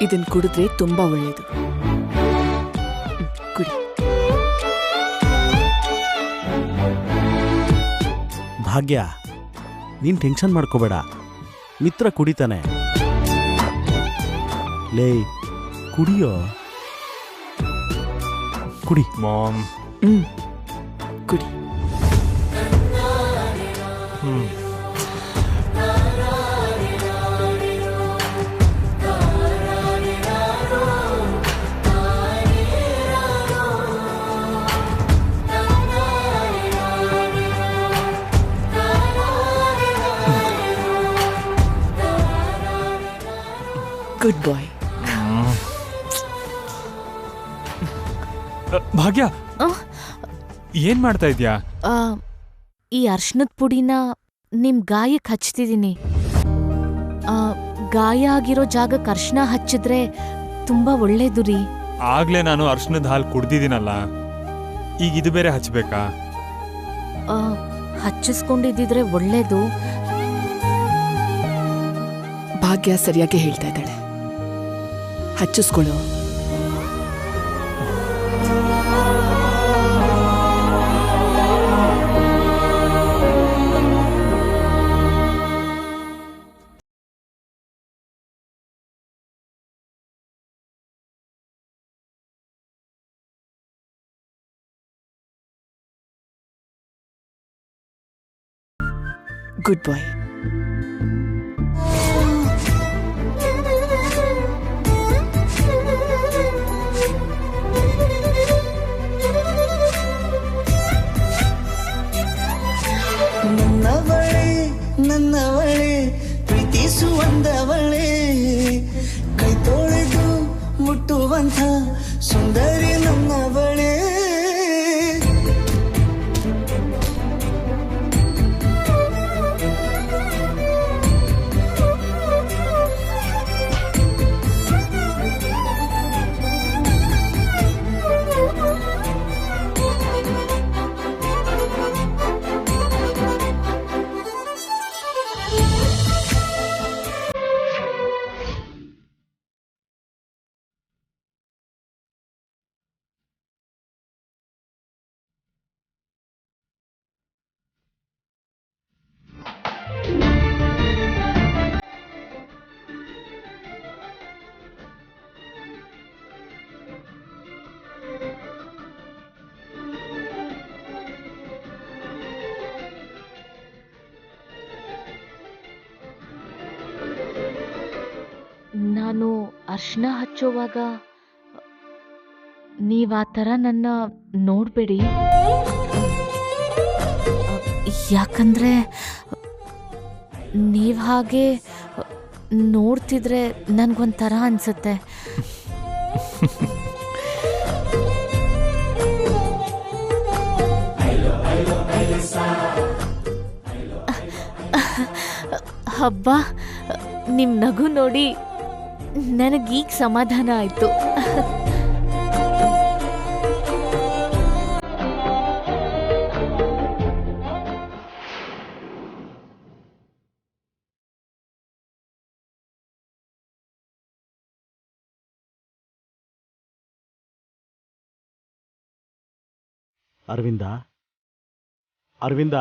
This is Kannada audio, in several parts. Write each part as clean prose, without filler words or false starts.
ಇದನ್ ಕುಡಿದ್ರೆ ತುಂಬಾ ಒಳ್ಳೇದು. ಕುಡಿ. ಭಾಗ್ಯ, ನೀನ್ ಟೆನ್ಷನ್ ಮಾಡ್ಕೋಬೇಡ, ಮಿತ್ರ ಕುಡಿತಾನೆ. ಲೇ, ಕುಡಿಯೋ, ಕುಡಿ. ಮಾಮ್. ಕುಡಿ. ಗುಡ್ ಬಾಯ್. ಭಾಗ್ಯ, ಏನ್ ಮಾಡ್ತಾ ಇದ್ಯಾ? ಈ ಅರ್ಶನದ ಪುಡಿನ ನಿಮ್ ಗಾಯಕ್ಕೆ ಹಚ್ತಿದೀನಿ. ಗಾಯ ಆಗಿರೋ ಜಾಗಕ್ಕೆ ಅರ್ಶನ ಹಚ್ಚಿದ್ರೆ ತುಂಬಾ ಒಳ್ಳೇದು ರೀ. ಆಗ್ಲೇ ನಾನು ಅರ್ಶನದ ಹಾಲು ಕುಡ್ದಿದ್ದೀನಲ್ಲ, ಈಗ ಇದು ಬೇರೆ ಹಚ್ಬೇಕಾ? ಹಚ್ಚಿಸ್ಕೊಂಡಿದ್ದಿದ್ರೆ ಒಳ್ಳೇದು. ಭಾಗ್ಯ ಸರಿಯಾಗಿ ಹೇಳ್ತಾ ಇದ್ದಾಳೆ, ಹಚ್ಚಿಸ್ಕೊಳ್ಳೋ. ಗುಡ್ ಬಾಯ್. ನನ್ನವಳೆ ಪ್ರೀತಿಸುವಂದವಳೆ, ಕೈ ತೊಳೆದು ಮುಟ್ಟುವಂಥ ಸುಂದರಿ ನನ್ನವಳೆ. ನಾನು ಅರ್ಶನ ಹಚ್ಚೋವಾಗ ನೀವ್ ಆ ಥರ ನನ್ನ ನೋಡ್ಬೇಡಿ, ಯಾಕಂದ್ರೆ ನೀವ್ ಹಾಗೆ ನೋಡ್ತಿದ್ರೆ ನನ್ಗೊಂಥರ ಅನ್ಸುತ್ತೆ. ಹಬ್ಬ, ನಿಮ್ ನಗು ನೋಡಿ ನನಗೀಗ ಸಮಾಧಾನ ಆಯ್ತು. ಅರವಿಂದ, ಅರವಿಂದ,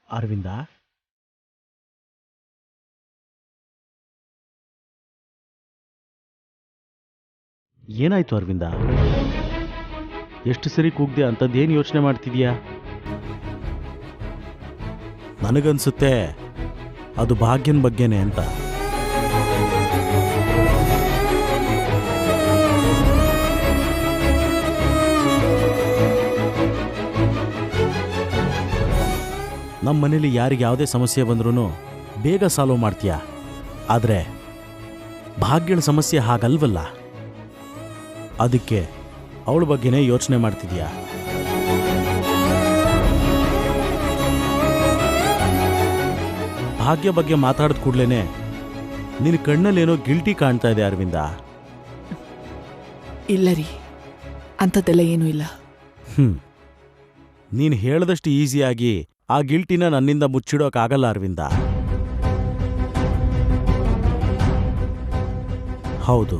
ಅರವಿಂದ, ಏನಾಯ್ತು ಅರವಿಂದ? ಎಷ್ಟು ಸರಿ ಕೂಗ್ದೆ, ಅಂಥದ್ದೇನು ಯೋಚನೆ ಮಾಡ್ತಿದ್ಯಾ? ನನಗನ್ಸುತ್ತೆ ಅದು ಭಾಗ್ಯನ ಬಗ್ಗೆನೇ ಅಂತ. ನಮ್ಮ ಮನೇಲಿ ಯಾರಿಗೆ ಯಾವುದೇ ಸಮಸ್ಯೆ ಬಂದ್ರೂ ಬೇಗ ಸಾಲ್ವ್ ಮಾಡ್ತೀಯ, ಆದರೆ ಭಾಗ್ಯಳ ಸಮಸ್ಯೆ ಹಾಗಲ್ವಲ್ಲ. ಅದಕ್ಕೆ ಅವಳ ಬಗ್ಗೆನೇ ಯೋಚನೆ ಮಾಡ್ತಿದ್ಯಾ? ಭಾಗ್ಯ ಬಗ್ಗೆ ಮಾತಾಡಿದ ಕೂಡ್ಲೇನೆ ನಿನ್ನ ಕಣ್ಣಲ್ಲೇನೋ ಗಿಲ್ಟಿ ಕಾಣ್ತಾ ಇದೆ ಅರವಿಂದ. ಇಲ್ಲ ರೀ, ಅಂಥದ್ದೆಲ್ಲ ಏನೂ ಇಲ್ಲ. ನೀನು ಹೇಳ್ದಷ್ಟು ಈಸಿಯಾಗಿ ಆ ಗಿಲ್ಟಿನ ನನ್ನಿಂದ ಮುಚ್ಚಿಡೋಕ್ಕಾಗಲ್ಲ ಅರವಿಂದ. ಹೌದು,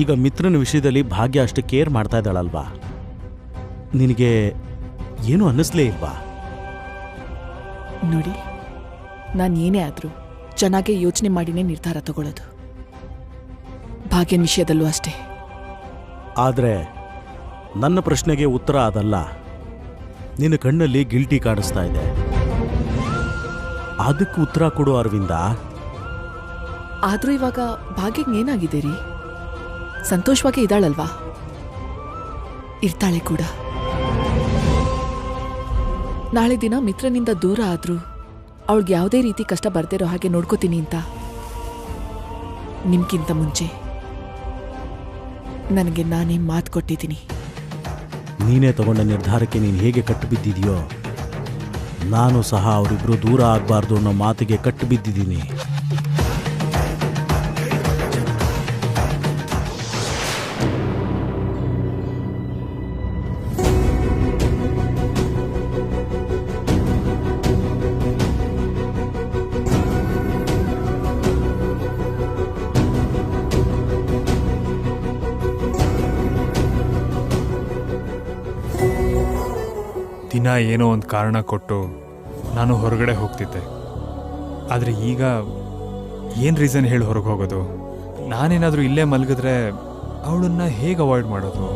ಈಗ ಮಿತ್ರನ ವಿಷಯದಲ್ಲಿ ಭಾಗ್ಯ ಅಷ್ಟು ಕೇರ್ ಮಾಡ್ತಾ ಇದ್ದಾಳಲ್ವಾ? ನಿನಗೆ ಏನೂ ಅನ್ನಿಸ್ಲೇ ಇಲ್ವಾ? ನೋಡಿ, ನಾನು ಏನೇ ಆದರೂ ಚೆನ್ನಾಗೇ ಯೋಚನೆ ಮಾಡಿನೇ ನಿರ್ಧಾರ ತಗೊಳ್ಳೋದು. ಭಾಗ್ಯನ ವಿಷಯದಲ್ಲೂ ಅಷ್ಟೇ. ಆದರೆ ನನ್ನ ಪ್ರಶ್ನೆಗೆ ಉತ್ತರ ಅದಲ್ಲ. ನಿನ್ನ ಕಣ್ಣಲ್ಲಿ ಗಿಲ್ಟಿ ಕಾಣಿಸ್ತಾ ಇದೆ, ಅದಕ್ಕೆ ಉತ್ತರ ಕೊಡು ಅರವಿಂದ. ಆದರೂ ಇವಾಗ ಭಾಗ್ಯಂಗೆ ಏನಾಗಿದೆ ರೀ? ಸಂತೋಷವಾಗೇ ಇದ್ದಾಳಲ್ವಾ? ಇರ್ತಾಳೆ ಕೂಡ. ನಾಳೆ ದಿನ ಮಿತ್ರನಿಂದ ದೂರ ಆದ್ರೂ ಅವಳಿಗೆ ಯಾವುದೇ ರೀತಿ ಕಷ್ಟ ಬರ್ದಿರೋ ಹಾಗೆ ನೋಡ್ಕೋತೀನಿ ಅಂತ ನಿಮ್ಗಿಂತ ಮುಂಚೆ ನನಗೆ ನಾನೇ ಮಾತು ಕೊಟ್ಟಿದ್ದೀನಿ. ನೀನೇ ತಗೊಂಡ ನಿರ್ಧಾರಕ್ಕೆ ನೀನು ಹೇಗೆ ಕಟ್ಟು ಬಿದ್ದಿದೆಯೋ, ನಾನು ಸಹ ಅವರಿಬ್ರು ದೂರ ಆಗಬಾರ್ದು ಅನ್ನೋ ಮಾತಿಗೆ ಕಟ್ಟು ಬಿದ್ದಿದ್ದೀನಿ. ದಿನ ಏನೋ ಒಂದು ಕಾರಣ ಕೊಟ್ಟು ನಾನು ಹೊರಗಡೆ ಹೋಗ್ತಿದ್ದೆ. ಆದರೆ ಈಗ ಏನು ರೀಸನ್ ಹೇಳಿ ಹೊರಗೆ ಹೋಗೋದು? ನಾನೇನಾದರೂ ಇಲ್ಲೇ ಮಲಗಿದ್ರೆ ಅವಳನ್ನ ಹೇಗೆ ಅವಾಯ್ಡ್ ಮಾಡೋದು?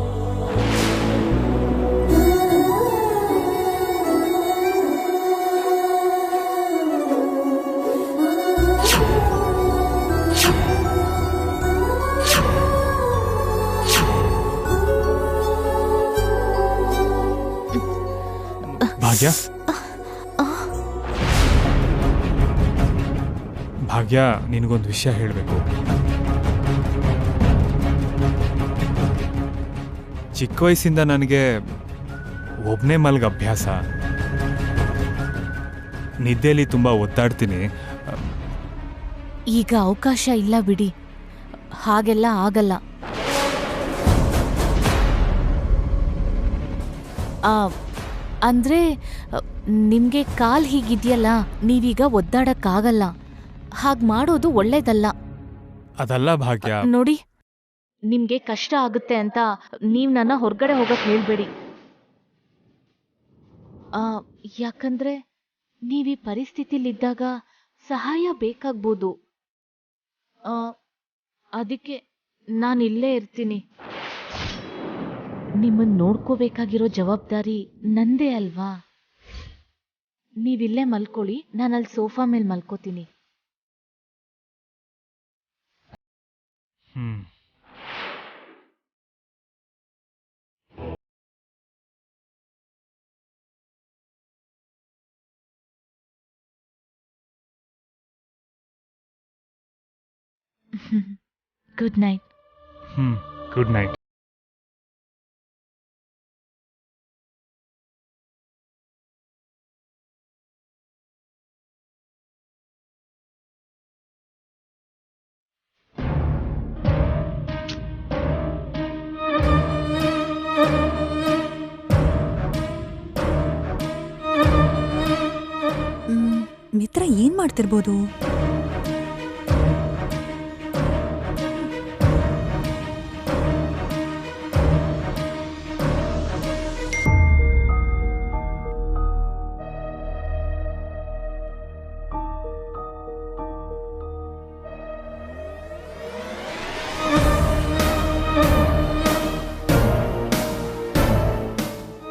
ಭಾಗ್ಯ, ಭಾಗ್ಯ, ನಿನಗೊಂದು ವಿಷಯ ಹೇಳಬೇಕು. ಚಿಕ್ಕ ವಯಸ್ಸಿಂದ ನನಗೆ ಒಬ್ಬನೇ ಮಲ್ಗ ಅಭ್ಯಾಸ. ನಿದ್ದೆಯಲ್ಲಿ ತುಂಬ ಒದ್ದಾಡ್ತೀನಿ. ಈಗ ಅವಕಾಶ ಇಲ್ಲ ಬಿಡಿ, ಹಾಗೆಲ್ಲ ಆಗಲ್ಲ. ಅಂದ್ರೆ ನಿಮ್ಗೆ ಕಾಲ್ ಹೀಗಿದ್ಯಲ್ಲ, ನೀವೀಗ ಒದ್ದಾಡಕ್ಕಾಗಲ್ಲ. ಹಾಗ್ ಮಾಡೋದು ಒಳ್ಳೇದಲ್ಲ. ಅದಲ್ಲ ಭಾಗ್ಯ. ನೋಡಿ, ನಿಮ್ಗೆ ಕಷ್ಟ ಆಗುತ್ತೆ ಅಂತ ನೀವ್ ನನ್ನ ಹೊರಗಡೆ ಹೋಗಕ್ ಹೇಳ್ಬೇಡಿ. ಯಾಕಂದ್ರೆ ನೀವೀ ಪರಿಸ್ಥಿತಿಲಿದ್ದಾಗ ಸಹಾಯ ಬೇಕಾಗ್ಬೋದು. ಅದಕ್ಕೆ ನಾನಿಲ್ಲೇ ಇರ್ತೀನಿ. ನಿಮ್ಮನ್ನ ನೋಡ್ಕೋಬೇಕಾಗಿರೋ ಜವಾಬ್ದಾರಿ ನಂದೇ ಅಲ್ವಾ? ನೀವಿಲ್ಲೇ ಮಲ್ಕೊಳ್ಳಿ, ನಾನಲ್ಲಿ ಸೋಫಾ ಮೇಲೆ ಮಲ್ಕೋತೀನಿ. Good night. Good night. Mitra ಏನ್ ಮಾಡ್ತಿರ್ಬೋದು?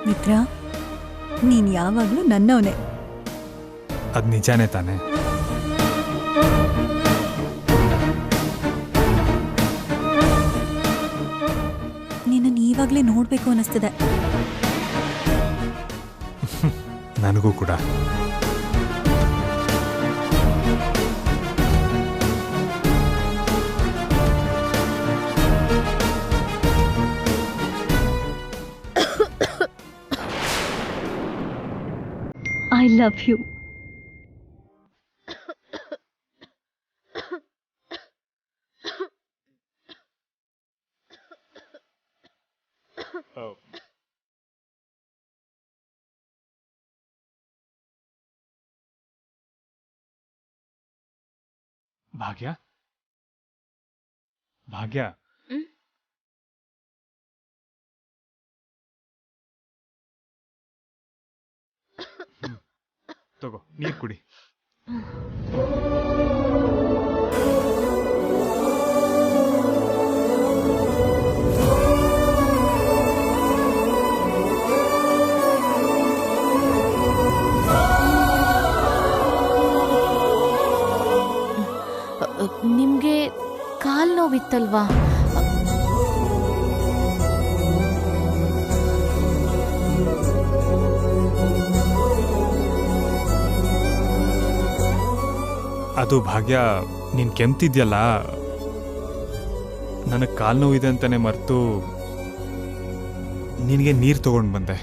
ಮಿತ್ರ, ನೀನ್ ಯಾವಾಗ್ಲೂ ನನ್ನವನೇ. ಅದು ನಿಜಾನೇ ತಾನೆ? ನಿನ್ನನ್ನು ಈವಾಗ್ಲೇ ನೋಡ್ಬೇಕು ಅನಿಸ್ತದೆ. ನನಗೂ ಕೂಡ. I love you. Oh. ಭಾಗ್ಯ ಭಾಗ್ಯ ಹ್ಮ್? ತಗೋ ನೀರು ಕುಡಿ. ನಿಮ್ಗೆ ಕಾಲ್ ನೋವಿತ್ತಲ್ವಾ? ಅದು ಭಾಗ್ಯ, ನೀನ್ ಕೆಮ್ತಿದ್ಯಲ್ಲ, ನನಗೆ ಕಾಲು ನೋವಿದೆ ಅಂತಾನೆ ಮರೆತು ನಿನಗೆ ನೀರು ತಗೊಂಡು ಬಂದೆ.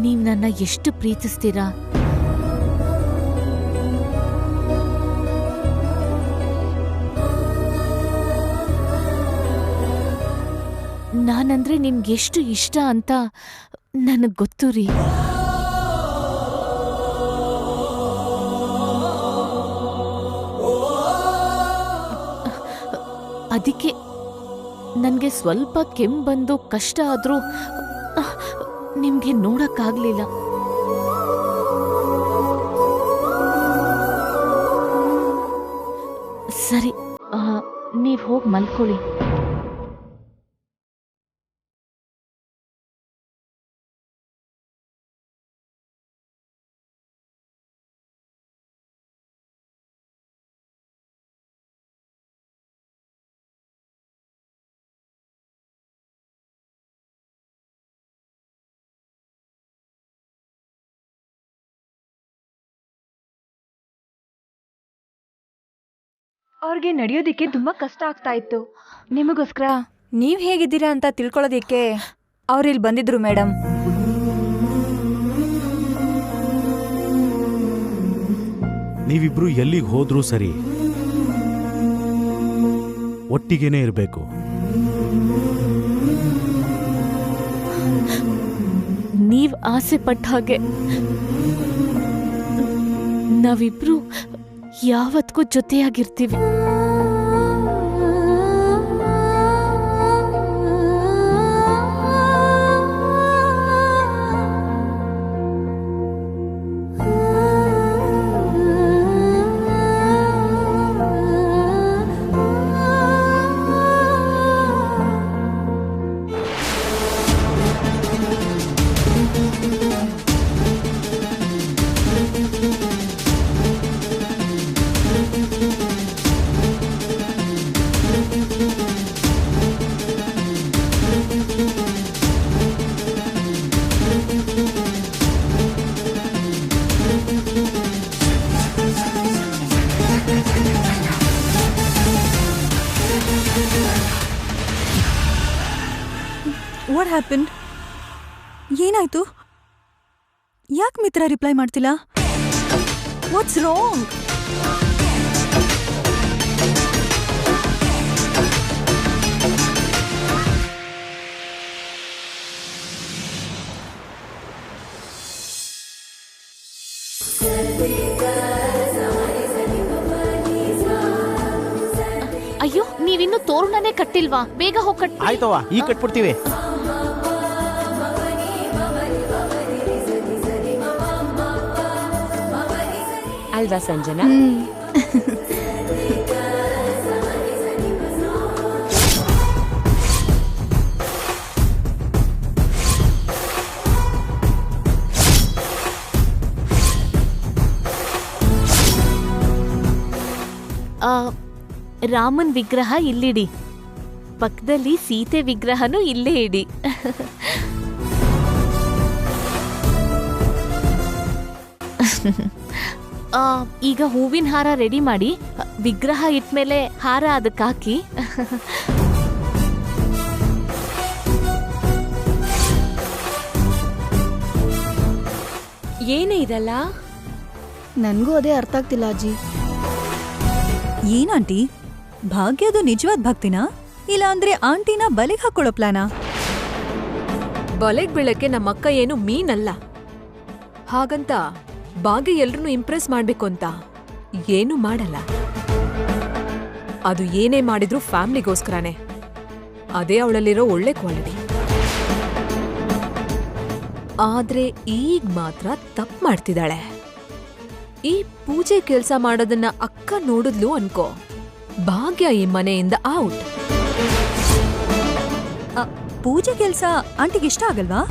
ನೀವ್ ನನ್ನ ಎಷ್ಟು ಪ್ರೀತಿಸ್ತೀರಾ. ನಾನಂದ್ರೆ ನಿಮ್ಗೆಷ್ಟು ಇಷ್ಟ ಅಂತ ನನಗ್ ಗೊತ್ತು ರೀ. ಅದಕ್ಕೆ ನನಗೆ ಸ್ವಲ್ಪ ಕೆಮ್ಮು ಬಂದು ಕಷ್ಟ ಆದ್ರೂ ನಿಮ್ಗೆ ನೋಡಕ್ಕಾಗ್ಲಿಲ್ಲ. ಸರಿ, ನೀವ್ ಹೋಗಿ ಮಲ್ಕೊಳ್ಳಿ. ಅವ್ರಿಗೆ ನಡೆಯೋದಿಕ್ಕೆ ತುಂಬಾ ಕಷ್ಟ ಆಗ್ತಾ ಇತ್ತು. ನಿಮಗೋಸ್ಕರ ನೀವ್ ಹೇಗಿದ್ದೀರಾ ಅಂತ ತಿಳ್ಕೊಳ್ಳೋದಿಕ್ಕೆ ಅವ್ರಿಲ್ ಬಂದಿದ್ರು ಮೇಡಮ್. ನೀವಿಬ್ರು ಎಲ್ಲಿಗೆ ಹೋದ್ರೂ ಸರಿ, ಒಟ್ಟಿಗೆನೇ ಇರಬೇಕು. ನೀವ್ ಆಸೆ ಪಟ್ಟ ಹಾಗೆ ನಾವಿಬ್ರು ಯಾವತ್ತಿಗೂ ಜೊತೆಯಾಗಿರ್ತೀವಿ. What happened? ಏನಾಯ್ತು? ಯಾಕೆ ಮಿತ್ರ ರಿಪ್ಲೈ ಮಾಡ್ತಿಲ್ಲ? What's wrong? ಅಯ್ಯೋ, ನೀವಿನ್ನು ತೋರಣನೇ ಕಟ್ಟಿಲ್ವಾ? ಬೇಗ ಹೋಗಿ ಕಟ್ಟಿ. ಆಯ್ತವ, ಈಗ ಕಟ್ಬಿಡ್ತೀವಿ. ಅಲ್ವಾ ಸಂಜನಾ? ರಾಮನ್ ವಿಗ್ರಹ ಇಲ್ಲಿಡಿ, ಪಕ್ಕದಲ್ಲಿ ಸೀತೆ ವಿಗ್ರಹನೂ ಇಲ್ಲೇ ಇಡಿ. ಈಗ ಹೂವಿನ ಹಾರ ರೆಡಿ ಮಾಡಿ, ವಿಗ್ರಹ ಇಟ್ಮೇಲೆ ಹಾರ ಅದಕ್ಕೆ ಹಾಕಿ. ಏನೇ ಇದಲ್ಲ? ನನ್ಗೂ ಅದೇ ಅರ್ಥ ಆಗ್ತಿಲ್ಲ ಅಜ್ಜಿ. ಏನಂಟಿ, ಭಾಗ್ಯದು ನಿಜವಾದ ಭಕ್ತಿನಾ ಇಲ್ಲ ಅಂದ್ರೆ ಆಂಟಿನ ಬಲೆಗೆ ಹಾಕೊಳ್ಳೋ ಪ್ಲಾನಾ? ಬಲೆಗ್ ಬೀಳಕ್ಕೆ ನಮ್ಮಕ್ಕ ಏನು ಮೀನಲ್ಲ. ಹಾಗಂತ ಭಾಗ್ಯ ಎಲ್ರನ್ನೂ ಇಂಪ್ರೆಸ್ ಮಾಡ್ಬೇಕು ಅಂತ ಏನೂ ಮಾಡಲ್ಲ. ಅದು ಏನೇ ಮಾಡಿದ್ರೂ ಫ್ಯಾಮಿಲಿಗೋಸ್ಕರನೇ. ಅದೇ ಅವಳಲ್ಲಿರೋ ಒಳ್ಳೆ ಕ್ವಾಲಿಟಿ. ಆದ್ರೆ ಈಗ ಮಾತ್ರ ತಪ್ಪು ಮಾಡ್ತಿದ್ದಾಳೆ. ಈ ಪೂಜೆ ಕೆಲ್ಸ ಮಾಡೋದನ್ನ ಅಕ್ಕ ನೋಡಿದ್ಲು ಅನ್ಕೋ, ಭಾಗ್ಯ ಈ ಮನೆಯಿಂದ ಔಟ್. ಪೂಜೆ ಕೆಲ್ಸ ಆಂಟಿಗೆ ಇಷ್ಟ ಆಗಲ್ವಾ?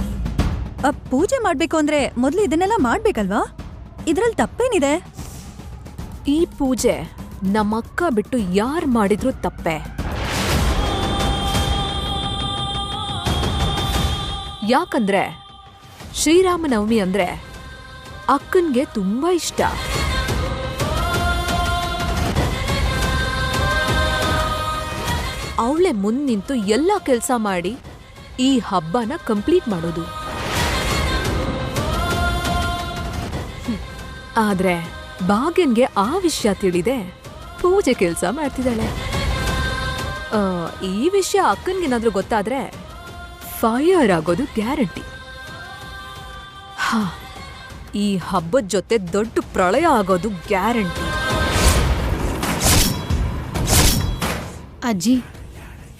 ಪೂಜೆ ಮಾಡ್ಬೇಕು ಅಂದ್ರೆ ಮೊದ್ಲು ಇದನ್ನೆಲ್ಲ ಮಾಡ್ಬೇಕಲ್ವಾ? ಇದ್ರಲ್ಲಿ ತಪ್ಪೇನಿದೆ? ಈ ಪೂಜೆ ನಮ್ಮಕ್ಕ ಬಿಟ್ಟು ಯಾರ್ ಮಾಡಿದ್ರು ತಪ್ಪೆ. ಯಾಕಂದ್ರೆ ಶ್ರೀರಾಮನವಮಿ ಅಂದ್ರೆ ಅಕ್ಕನ್ಗೆ ತುಂಬಾ ಇಷ್ಟ. ಅವಳೆ ಮುಂದ್ ನಿಂತು ಎಲ್ಲ ಕೆಲ್ಸ ಮಾಡಿ ಈ ಹಬ್ಬನ ಕಂಪ್ಲೀಟ್ ಮಾಡೋದು. ಆದ್ರೆ ಭಾಗ್ಯನ್ಗೆ ಆ ವಿಷಯ ತಿಳಿದೆ ಪೂಜೆ ಕೆಲ್ಸ ಮಾಡ್ತಿದ್ದಾಳೆ. ಈ ವಿಷಯ ಅಕ್ಕನ್ಗೇನಾದ್ರೂ ಗೊತ್ತಾದ್ರೆ ಫೈರ್ ಆಗೋದು ಗ್ಯಾರಂಟಿ. ಈ ಹಬ್ಬದ ಜೊತೆ ದೊಡ್ಡ ಪ್ರಳಯ ಆಗೋದು ಗ್ಯಾರಂಟಿ. ಅಜ್ಜಿ,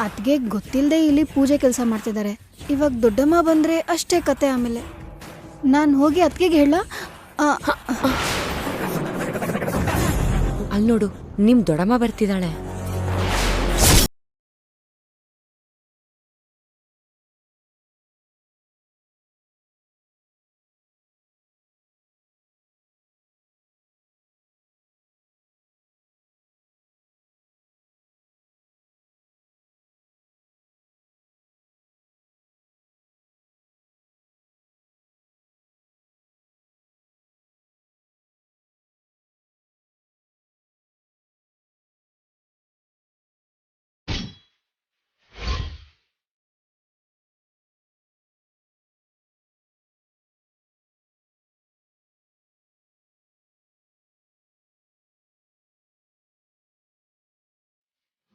ಅತ್ಗೆ ಗೊತ್ತಿಲ್ಲದೆ ಇಲ್ಲಿ ಪೂಜೆ ಕೆಲಸ ಮಾಡ್ತಿದ್ದಾರೆ. ಇವಾಗ ದೊಡ್ಡಮ್ಮ ಬಂದ್ರೆ ಅಷ್ಟೇ ಕತೆ. ಆಮೇಲೆ ನಾನು ಹೋಗಿ ಅತ್ಗೆಗೆ ಹೇಳ. ಅಲ್ಲಿ ನೋಡು, ನಿಮ್ ದೊಡ್ಡಮ್ಮ ಬರ್ತಿದ್ದಾಳೆ.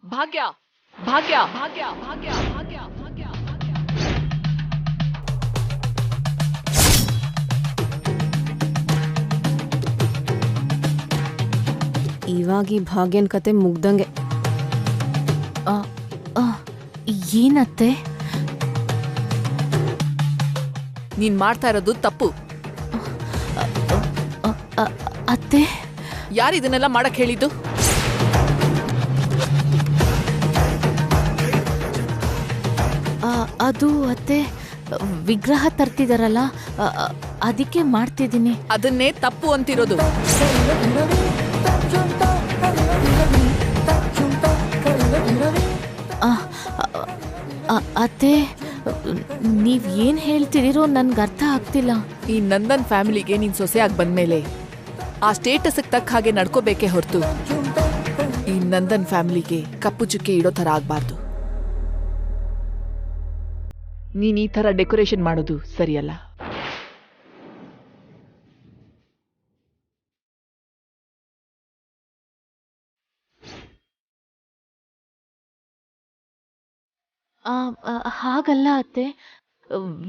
ಭಾಗ್ಯ ಭಾಗ್ಯ ಭಾಗ್ಯ ಭಾಗ್ಯ ಭಾಗ್ಯ ಭಾಗ್ಯ ಇವಾಗ ಈ ಭಾಗ್ಯನ್ ಕತೆ ಮುಗ್ದಂಗೆ. ಏನತ್ತೆ? ನೀನ್ ಮಾಡ್ತಾ ಇರೋದು ತಪ್ಪು. ಅತ್ತೆ, ಯಾರು ಇದನ್ನೆಲ್ಲ ಮಾಡಕ್ ಹೇಳಿದ್ದು? ಅದು ಅತ್ತೆ, ವಿಗ್ರಹ ತರ್ತಿದಾರಲ್ಲ, ಅದಕ್ಕೆ ಮಾಡ್ತಿದ್ದೀನಿ. ಅದನ್ನೇ ತಪ್ಪು ಅಂತಿರೋದು. ಅತ್ತೆ, ನೀವ್ ಏನ್ ಹೇಳ್ತಿದಿರೋ ನನ್ಗೆ ಅರ್ಥ ಆಗ್ತಿಲ್ಲ. ಈ ನಂದನ್ ಫ್ಯಾಮಿಲಿಗೆ ನೀನ್ ಸೊಸೆಯಾಗಿ ಬಂದ್ಮೇಲೆ ಆ ಸ್ಟೇಟಸ್ಗೆ ತಕ್ಕ ಹಾಗೆ ನಡ್ಕೋಬೇಕೇ ಹೊರತು ಈ ನಂದನ್ ಫ್ಯಾಮಿಲಿಗೆ ಕಪ್ಪು ಚುಕ್ಕೆ ಇಡೋ ಥರ ಆಗ್ಬಾರ್ದು. ನೀನ್ ಈ ಥರ ಡೆಕೋರೇಷನ್ ಮಾಡೋದು ಸರಿಯಲ್ಲ. ಹಾಗಲ್ಲ ಅತ್ತೆ,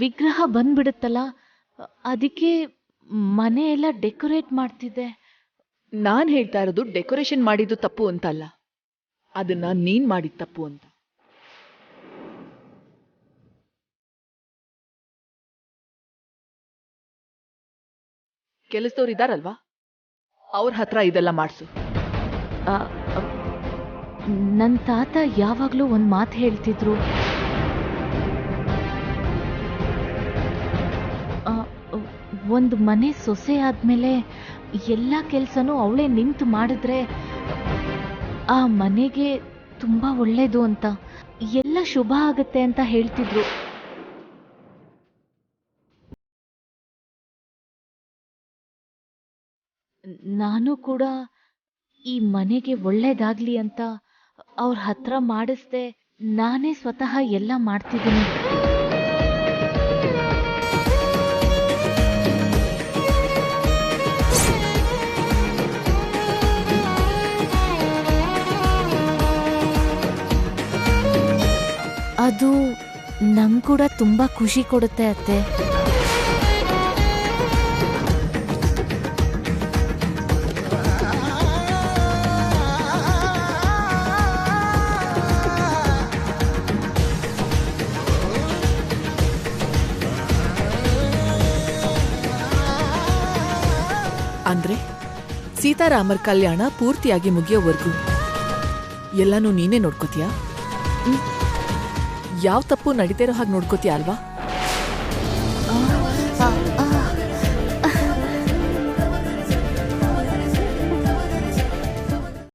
ವಿಗ್ರಹ ಬಂದ್ಬಿಡುತ್ತಲ್ಲ, ಅದಕ್ಕೆ ಮನೆ ಎಲ್ಲ ಡೆಕೋರೇಟ್ ಮಾಡ್ತಿದ್ದೆ. ನಾನ್ ಹೇಳ್ತಾ ಇರೋದು ಡೆಕೋರೇಷನ್ ಮಾಡಿದ್ದು ತಪ್ಪು ಅಂತಲ್ಲ, ಅದನ್ನ ನೀನ್ ಮಾಡಿದ ತಪ್ಪು ಅಂತ. ಕೆಲಸದವ್ರು ಇದಾರಲ್ವಾ, ಅವ್ರ ಹತ್ರ ಇದೆಲ್ಲ ಮಾಡಿಸು. ನನ್ನ ತಾತ ಯಾವಾಗ್ಲೂ ಒಂದ್ ಮಾತು ಹೇಳ್ತಿದ್ರು, ಒಂದು ಮನೆ ಸೊಸೆ ಆದ್ಮೇಲೆ ಎಲ್ಲ ಕೆಲ್ಸನೂ ಅವಳೇ ನಿಂತು ಮಾಡಿದ್ರೆ ಆ ಮನೆಗೆ ತುಂಬಾ ಒಳ್ಳೇದು ಅಂತ, ಎಲ್ಲ ಶುಭ ಆಗತ್ತೆ ಅಂತ ಹೇಳ್ತಿದ್ರು. ನಾನು ಕೂಡ ಈ ಮನೆಗೆ ಒಳ್ಳೇದಾಗ್ಲಿ ಅಂತ ಅವ್ರ ಹತ್ರ ಮಾಡಿಸ್ದೆ ನಾನೇ ಸ್ವತಃ ಎಲ್ಲ ಮಾಡ್ತಿದ್ದೀನಿ. ಅದು ನಂಗೆ ಕೂಡ ತುಂಬಾ ಖುಷಿ ಕೊಡುತ್ತೆ ಅತ್ತೆ. ಅಂದ್ರೆ ಸೀತಾರಾಮರ ಕಲ್ಯಾಣ ಪೂರ್ತಿಯಾಗಿ ಮುಗಿಯೋವರೆಗೂ ಎಲ್ಲನೂ ನೀನೇ ನೋಡ್ಕೋತೀಯಾ? ಯಾವ ತಪ್ಪು ನಡೀತಿರೋ ಹಾಗೆ ನೋಡ್ಕೋತೀಯ ಅಲ್ವಾ?